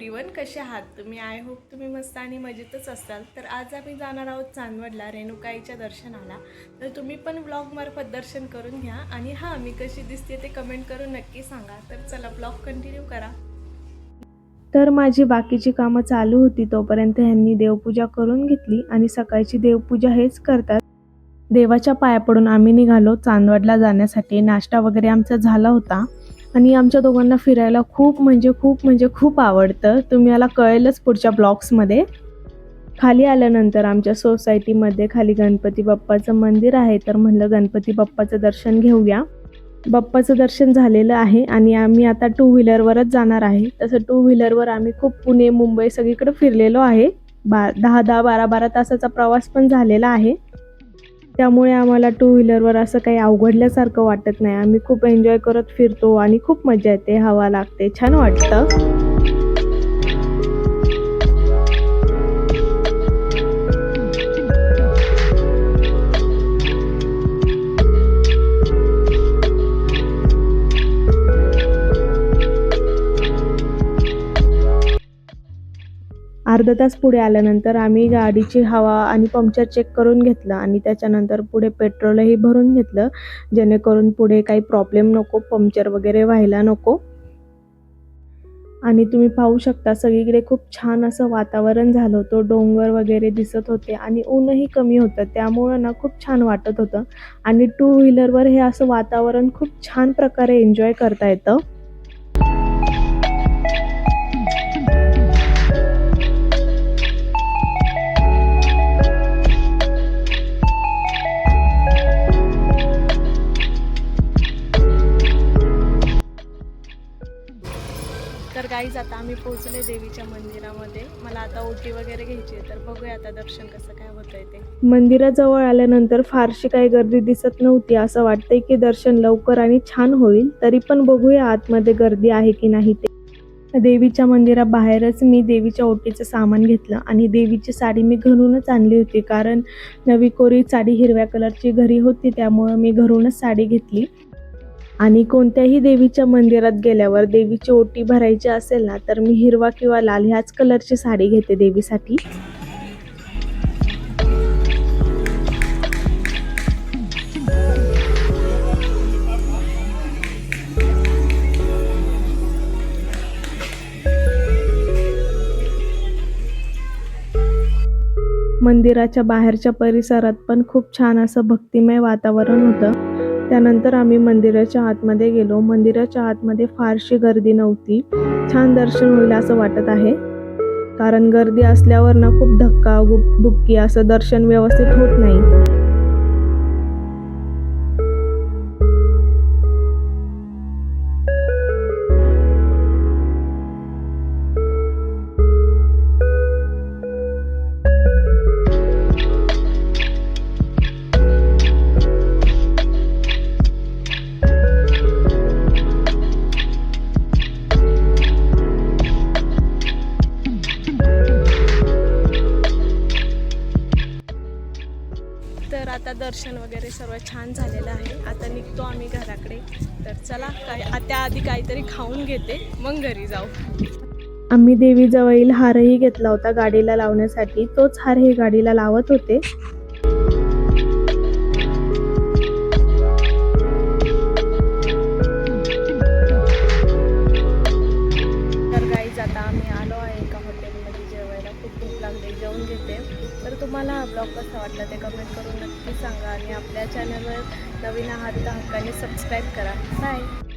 Everyone, कसे आहात तुम्ही? आय होप तुम्ही मस्त आणि मजेतच असाल. तर आज आम्ही जाणार आहोत चांदवडला रेणुकाईच्या दर्शनाला. तर तुम्ही पण व्लॉगमार्फत दर्शन करून घ्या आणि हां, मी कशी दिसते ते कमेंट करून नक्की सांगा. तर चला व्लॉग कंटिन्यू करा. तर माझी बाकीची कामं चालू होती तोपर्यंत ह्यांनी देवपूजा करून घेतली आणि सकाळची देवपूजा हेच करतात. देवाच्या पाया पडून आम्ही निघालो चांदवडला जाण्यासाठी. नाश्ता वगैरे आमचा झाला होता आणि आमच्या दोघांना फिरायला खूप आवडतं. तुम्हाला कळेलच पुढच्या ब्लॉग्समध्ये. खाली आल्यानंतर आमच्या सोसायटीमध्ये खाली गणपती बाप्पाचं मंदिर आहे, तर म्हणलं गणपती बाप्पाचं दर्शन घेऊया. बाप्पाचं दर्शन झालेलं आहे आणि आम्ही आता टू व्हीलरवरच जाणार आहे. तसं टू व्हीलरवर आम्ही खूप पुणे मुंबई सगळीकडे फिरलेलो आहे. 10-12 तासाचा प्रवास पण झालेला आहे. त्यामुळे आम्हाला टू व्हीलरवर असं काही अवघडल्यासारखं वाटत नाही. आम्ही खूप एन्जॉय करत फिरतो आणि खूप मजा येते, हवा लागते, छान वाटतं. अर्धा तास पुढे आल्यानंतर आम्ही गाडीची हवा आणि पंक्चर चेक करून घेतलं आणि त्याच्यानंतर पुढे पेट्रोलही भरून घेतलं, जेणेकरून पुढे काही प्रॉब्लेम नको, पंक्चर वगैरे व्हायला नको. आणि तुम्ही पाहू शकता सगळीकडे खूप छान असं वातावरण झालं होतं. डोंगर वगैरे दिसत होते आणि ऊनही कमी होतं, त्यामुळं ना खूप छान वाटत होतं. आणि टू व्हीलरवर हे असं वातावरण खूप छान प्रकारे एन्जॉय करता येतं. तर गाईज आता आम्ही पोहोचले देवीच्या मंदिरामध्ये. मला आता ओटी वगैरे घ्यायची आहे, तर बघूया आता दर्शन कसं काय होतंय ते. मंदिराजवळ आल्यानंतर फारशी काही गर्दी दिसत नव्हती. असं वाटतंय की दर्शन लवकर आणि छान होईल. तरी पण बघूया आतमध्ये गर्दी आहे की नाही ते. देवीच्या मंदिराबाहेरच मी देवीच्या ओटीचं सामान घेतलं आणि देवीची साडी मी घरूनच आणली होती, कारण नवी कोरी साडी हिरव्या कलरची घरी होती, त्यामुळं मी घरूनच साडी घेतली. आणि कोणत्याही देवीच्या मंदिरात गेल्यावर देवीची ओटी भरायची असेल ना, तर मी हिरवा किंवा लाल ह्याच कलरची साडी घेते देवीसाठी. मंदिराच्या बाहेरच्या परिसरात पण खूप छान असं भक्तिमय वातावरण होतं. त्यानंतर आम्ही मंदिराच्या आतमध्ये गेलो. मंदिराच्या आतमध्ये फारशी गर्दी नव्हती. छान दर्शन होईल असं वाटत आहे, कारण गर्दी असल्यावर ना खूप धक्का बुक्की असं दर्शन व्यवस्थित होत नाही. तर आता दर्शन वगैरे सर्व छान झालेलं आहे. आता निघतो आम्ही घराकडे. तर चला, त्याआधी काहीतरी खाऊन घेते, मग घरी जाऊ. आम्ही देवीजवळील हारही घेतला होता गाडीला लावण्यासाठी. तोच हार हे गाडीला लावत होते. तर गाईज आता आम्ही आलो आहे एका हॉटेलमध्ये जेवायला. खूप भूक लागली, जेवून घेते. तर तुम्हाला हा ब्लॉग कसा वाटला ते कमेंट करून नक्की सांगा आणि आपल्या चॅनलवर नवीन आहात तर हक्काने सबस्क्राईब करा. बाय.